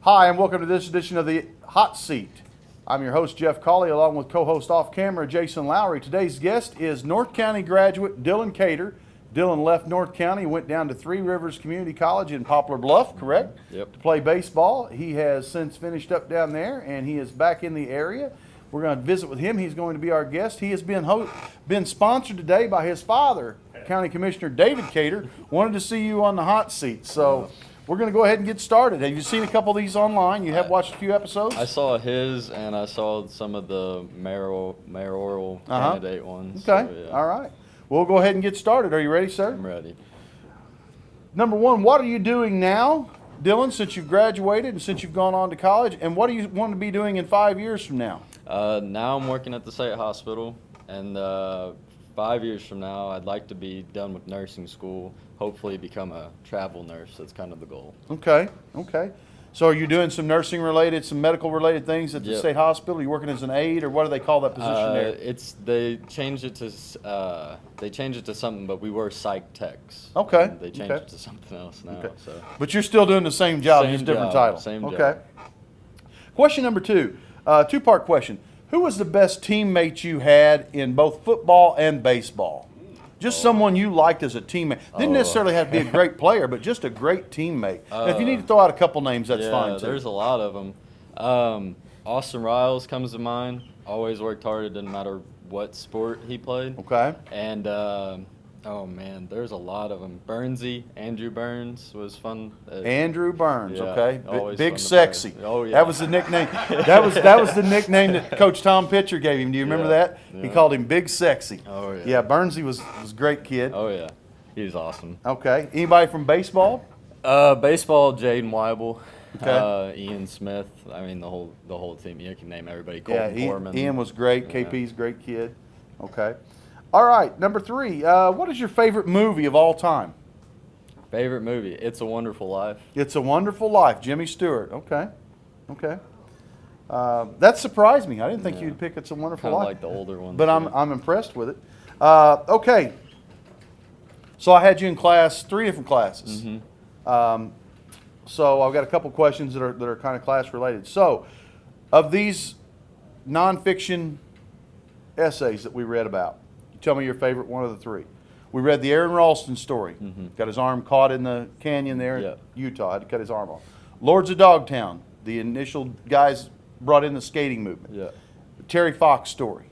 Hi, and welcome to this edition of the Hot Seat. I'm your host, Jeff Cawley, along with co-host off camera, Jason Lowry. Today's guest is North County graduate Dylan Cater. Dylan left North County, went down to Three Rivers Community College in Poplar Bluff, correct? Yep. To play baseball. He has since finished up down there, and he is back in the area. We're going to visit with him. He's going to be our guest. He has been sponsored today by his father, County Commissioner David Cater. Wanted to see you on the hot seat, so we're going to go ahead and get started. Have you seen a couple of these online? You have watched a few episodes? I saw his, and I saw some of the mayoral candidate ones. Okay, So, yeah. all right. We'll go ahead and get started. Are you ready, sir? I'm ready. Number one, what are you doing now, Dylan, since you've graduated and since you've gone on to college? And what do you want to be doing in 5 years from now? Now I'm working at the state hospital, and 5 years from now, I'd like to be done with nursing school, hopefully become a travel nurse. That's kind of the goal. Okay, okay. So are you doing some nursing related, some medical related things at the Yep. state hospital? Are you working as an aide, or what do they call that position there? They changed it to something, but we were psych techs. Okay, And they changed okay. it to something else now. Okay. So But you're still doing the same job, Same just different job, title. same okay. job. Question number two, two-part question. Who was the best teammate you had in both football and baseball? Just someone you liked as a teammate. Didn't necessarily have to be a great player, but just a great teammate. And if you need to throw out a couple names, that's fine too. There's a lot of them. Austin Riles comes to mind. Always worked hard. It didn't matter what sport he played. Okay. And oh man, there's a lot of them. Andrew Burns was fun. Andrew Burns, Yeah, okay. always Big fun to Sexy. play. Oh, yeah. That was the nickname. that was the nickname that Coach Tom Pitcher gave him. Do you remember Yeah, that? He yeah. called him Big Sexy. Oh, yeah. Yeah, Burnsy was a great kid. Oh yeah, he's awesome. Okay. Anybody from baseball? Baseball, Jaden Weibel, Okay. Ian Smith. I mean the whole team. You can name everybody. Yeah, Colton Foreman. Ian was great. Yeah. KP's a great kid. Okay. All right, number three. What is your favorite movie of all time? Favorite movie? It's a Wonderful Life. It's a Wonderful Life, Jimmy Stewart. Okay. Okay. That surprised me. I didn't think Yeah. you'd pick It's a Wonderful Kind of Life. like the older ones. But too. I'm impressed with it. Okay. So I had you in class, 3 different classes. So I've got a couple questions that are kind of class related. So, of these nonfiction essays that we read about, tell me your favorite one of the 3. We read the Aaron Ralston story. Got his arm caught in the canyon there Yeah. in Utah. Had to cut his arm off. Lords of Dogtown, the initial guys brought in the skating movement. Yeah. Terry Fox story.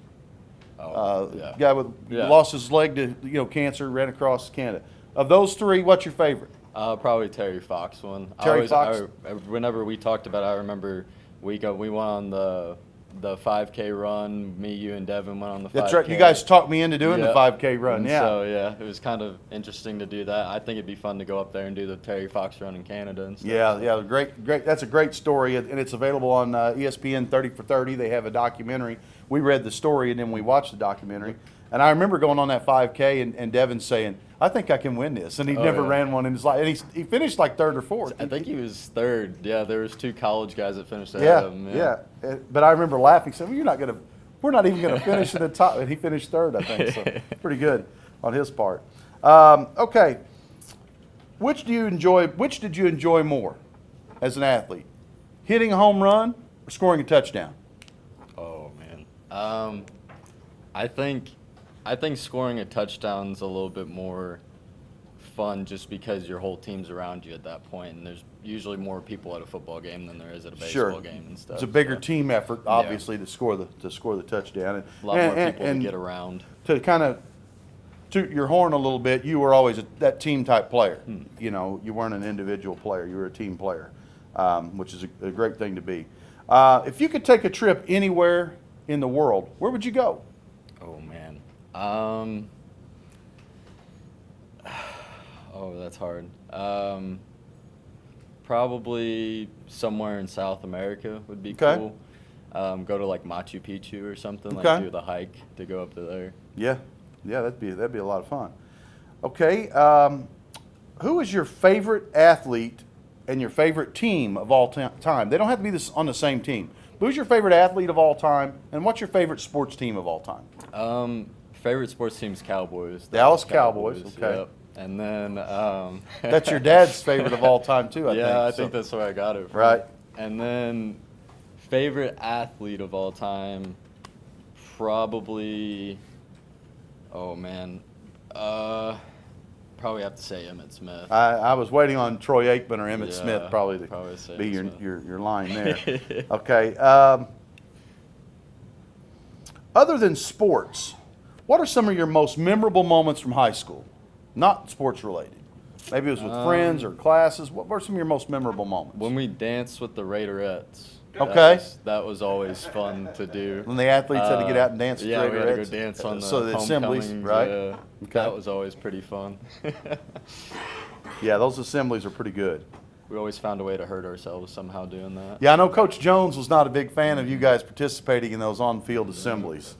Yeah. Guy with Yeah. lost his leg to cancer, ran across Canada. Of those 3, what's your favorite? Probably Terry Fox one. Terry Fox? Whenever we talked about it, I remember we went on the 5K run. Me, you, and Devin went on the 5K. That's right. You guys talked me into doing the Yeah. 5K run. And Yeah. So yeah, it was kind of interesting to do that. I think it'd be fun to go up there and do the Terry Fox run in Canada and stuff. Yeah. Great. That's a great story, and it's available on ESPN 30 for 30. They have a documentary. We read the story and then we watched the documentary. And I remember going on that 5K and Devin saying, "I think I can win this." And he never yeah. ran one in his life. And he finished like 3rd or 4th. I think he was 3rd. Yeah, there was 2 college guys that finished ahead Yeah, of him. yeah. But I remember laughing, saying, "Well, we're not even gonna finish in the top." And he finished 3rd, I think. So pretty good on his part. Okay, which did you enjoy more as an athlete? Hitting a home run or scoring a touchdown? Oh man. I think scoring a touchdown's a little bit more fun just because your whole team's around you at that point, and there's usually more people at a football game than there is at a baseball game and stuff. It's a bigger so. team effort, obviously, to score the touchdown. And, A lot more people and to get around. To kind of toot your horn a little bit, you were always that team type player. You know, you weren't an individual player; you were a team player, which is a great thing to be. If you could take a trip anywhere in the world, where would you go? Oh man. Oh, that's hard. Probably somewhere in South America would be Okay. cool. Go to like Machu Picchu or something. Okay. Like do the hike to go up to there. Yeah, that'd be a lot of fun. Okay, who is your favorite athlete and your favorite team of all time? They don't have to be on the same team. Who's your favorite athlete of all time, and what's your favorite sports team of all time? Favorite sports team's Cowboys. Dallas Cowboys, okay. Yep. And then That's your dad's favorite of all time too, I think. yeah, I So- think that's where I got it from. Right. And then favorite athlete of all time, probably, oh man, probably have to say Emmitt Smith. I was waiting on Troy Aikman or Emmitt Yeah, Smith probably to probably say be Emmitt Smith. your line there. Okay. Other than sports, what are some of your most memorable moments from high school? Not sports related. Maybe it was with friends or classes. What were some of your most memorable moments? When we danced with the Raiderettes. Okay. That was always fun to do. When the athletes had to get out and dance with Yeah, we had to go Raiderettes? dance on the So the assemblies, homecomings, right? Yeah. Okay. That was always pretty fun. Yeah, those assemblies are pretty good. We always found a way to hurt ourselves somehow doing that. Yeah, I know Coach Jones was not a big fan of you guys participating in those on-field assemblies.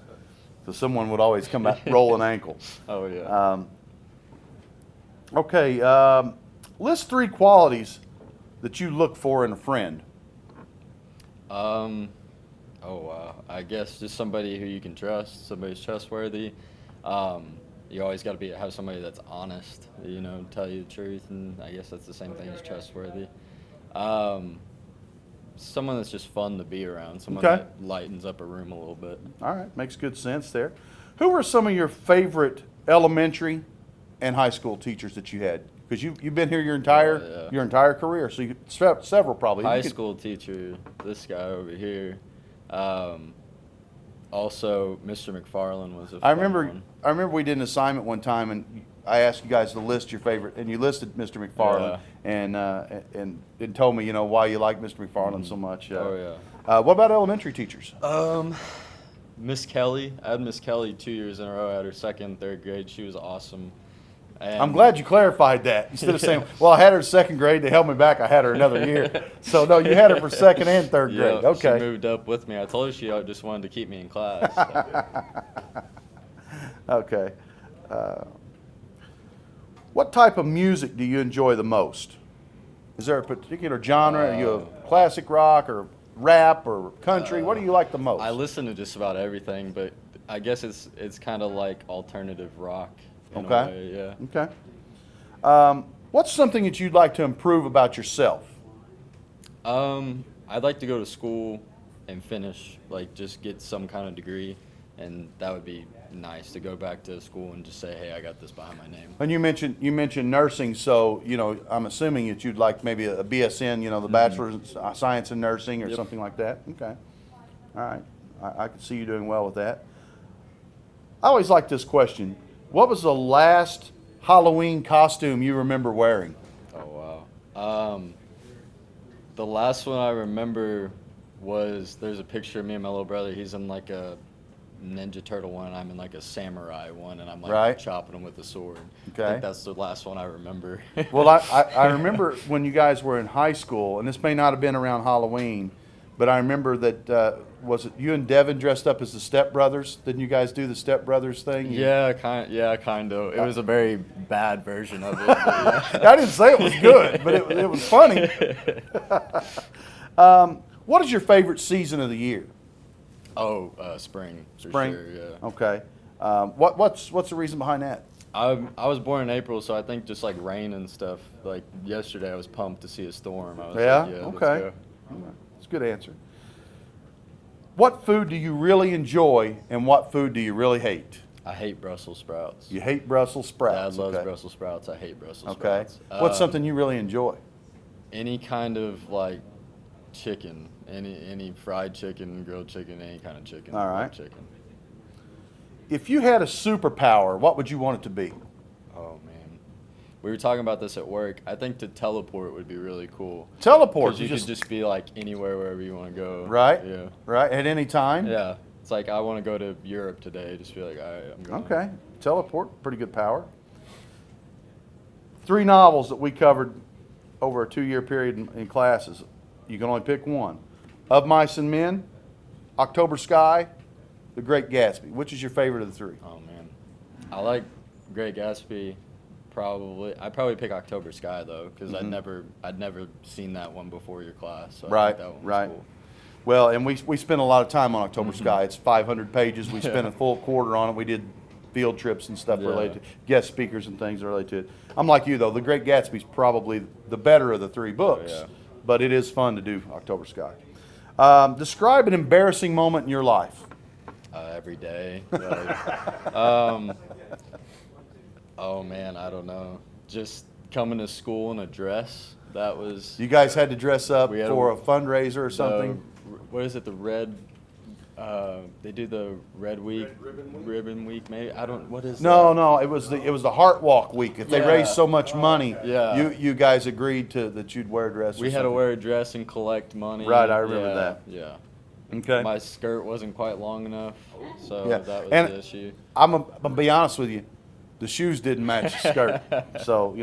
So someone would always come out, roll an ankle. Oh, yeah. Okay, list 3 qualities that you look for in a friend. Oh, wow. I guess just somebody who you can trust, somebody who's trustworthy. You always got to have somebody that's honest, tell you the truth, and I guess that's the same thing as trustworthy. Someone that's just fun to be around, someone Okay. that lightens up a room a little bit. All right, makes good sense there. Who were some of your favorite elementary and high school teachers that you had? Because you've been here your entire career, so you several probably. High school teacher, this guy over here. Also, Mr. McFarland was a fun one. I remember we did an assignment one time, and I asked you guys to list your favorite, and you listed Mr. McFarland, and told me why you like Mr. McFarland so much. Oh yeah. What about elementary teachers? Miss Kelly. I had Miss Kelly 2 years in a row. I had her second, third grade. She was awesome. And I'm glad you clarified that instead of saying, "Well, I had her second grade. They held me back. I had her another year." So no, you had her for second and third grade. Yeah, Okay. she moved up with me. I told her she just wanted to keep me in class. Okay. What type of music do you enjoy the most? Is there a particular genre? Are you a classic rock or rap or country? What do you like the most? I listen to just about everything, but I guess it's kind of like alternative rock. In a way, yeah. Okay. What's something that you'd like to improve about yourself? I'd like to go to school and finish, just get some kind of degree, and that would be nice to go back to school and just say, hey, I got this behind my name. And you mentioned nursing, so I'm assuming that you'd like maybe a BSN, the Bachelor's in Science in Nursing or something like that. Okay. All right. I can see you doing well with that. I always like this question. What was the last Halloween costume you remember wearing? Oh, wow. The last one I remember was, there's a picture of me and my little brother. He's in like a Ninja Turtle one, and I'm in like a samurai one, and I'm like chopping him with a sword. Okay. I think that's the last one I remember. Well, I remember when you guys were in high school, and this may not have been around Halloween, but I remember that, was it you and Devin dressed up as the Step Brothers? Didn't you guys do the Step Brothers thing? Yeah, kind of. It was a very bad version of it. But yeah. I didn't say it was good, but it was funny. What is your favorite season of the year? Oh, spring. For Spring? Sure, yeah. Okay. What's the reason behind that? I was born in April, so I think just like rain and stuff. Like yesterday, I was pumped to see a storm. I was Yeah? like, yeah, Okay. let's go. That's a good answer. What food do you really enjoy, and what food do you really hate? I hate Brussels sprouts. You hate Brussels sprouts. Dad loves okay. Brussels sprouts. I hate Brussels Okay. sprouts. What's something you really enjoy? Any kind of like chicken, any fried chicken, grilled chicken, any kind of chicken. All I love right. chicken. If you had a superpower, what would you want it to be? Oh man, we were talking about this at work. I think to teleport would be really cool. Teleport. Because you could just be like anywhere, wherever you want to go. Right. Yeah. Right. At any time. Yeah. It's like I want to go to Europe today. Just be like, all right, I'm going. Okay. Teleport. Pretty good power. 3 novels that we covered over a 2-year period in classes. You can only pick one. Of Mice and Men, October Sky, The Great Gatsby. Which is your favorite of the 3? Oh man, I like Great Gatsby. I'd probably pick October Sky though, because I'd never seen that one before your class. So I think that one was cool. Well, and we spent a lot of time on October Sky. It's 500 pages. We spent a full quarter on it. We did field trips and stuff related to guest speakers and things related to it. I'm like you though. The Great Gatsby's probably the better of the 3 books. but it is fun to do October Sky. Describe an embarrassing moment in your life. Every day. Oh man, I don't know. Just coming to school in a dress. That was. You guys had to dress up We had for a fundraiser or something? What is it? The red. They do the Red Week, Ribbon Week, maybe. I don't. What is No, that? no, it was the Heart Walk week. If they Yeah. raised so much money, Yeah. you guys agreed that you'd wear a dress. We had to wear a dress and collect money. Right, I remember Yeah, that. Yeah. Okay. My skirt wasn't quite long enough, so Yeah. that was And the issue. I'm gonna be honest with you, the shoes didn't match the skirt, so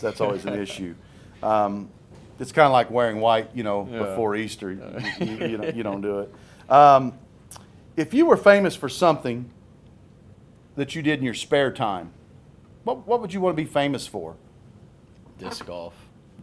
that's always an issue. It's kind of like wearing white, Yeah. before Easter. You don't do it. If you were famous for something that you did in your spare time, what would you want to be famous for? Disc golf.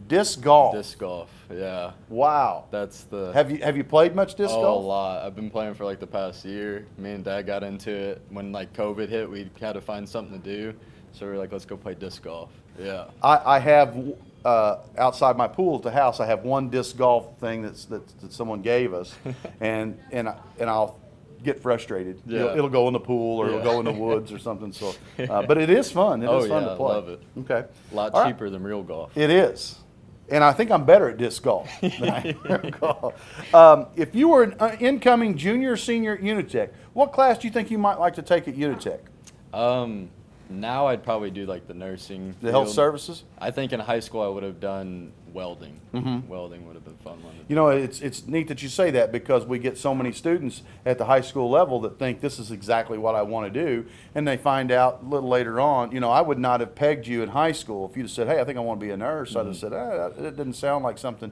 Disc golf. Disc golf. Yeah. Wow. That's the. Have you played much disc Oh, golf? a lot. I've been playing for like the past year. Me and Dad got into it when like COVID hit. We had to find something to do, so we were like, let's go play disc golf. Yeah. I have outside my pool at the house. I have one disc golf thing that someone gave us, and I'll get frustrated. Yeah. It'll go in the pool or it'll Yeah. go in the woods or something. So, but it is fun. It is fun to play. I love it. Okay. A lot All right. cheaper than real golf. It is. And I think I'm better at disc golf than I am at golf. If you were an incoming junior or senior at UniTec, what class do you think you might like to take at UniTec? Now I'd probably do like the nursing. The health field. services? I think in high school I would have done welding. Mm-hmm. Welding would have been a fun one. To do. It's neat that you say that because we get so many students at the high school level that think this is exactly what I want to do, and they find out a little later on, I would not have pegged you in high school if you'd have said, hey, I think I want to be a nurse. I'd have said, it didn't sound like something.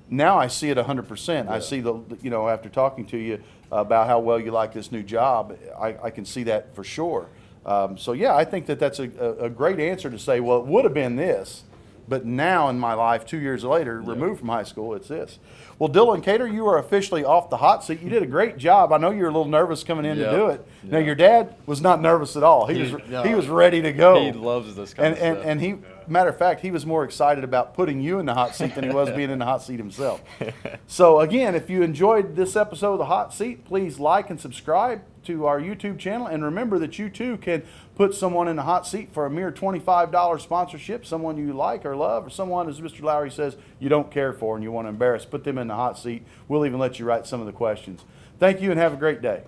Now I see it 100%. I see after talking to you about how well you like this new job, I can see that for sure. So yeah, I think that's a great answer to say, well, it would have been this, but now in my life, 2 years later, removed from high school, it's this. Well, Dylan Cater, you are officially off the hot seat. You did a great job. I know you were a little nervous coming in to do it. Now, your dad was not nervous at all. He was ready to go. He loves this kind of stuff. And matter of fact, he was more excited about putting you in the hot seat than he was being in the hot seat himself. So again, if you enjoyed this episode of The Hot Seat, please like and subscribe to our YouTube channel. And remember that you too can put someone in the hot seat for a mere $25 sponsorship, someone you like or love, or someone, as Mr. Lowry says, you don't care for and you want to embarrass. Put them in the hot seat. We'll even let you write some of the questions. Thank you and have a great day.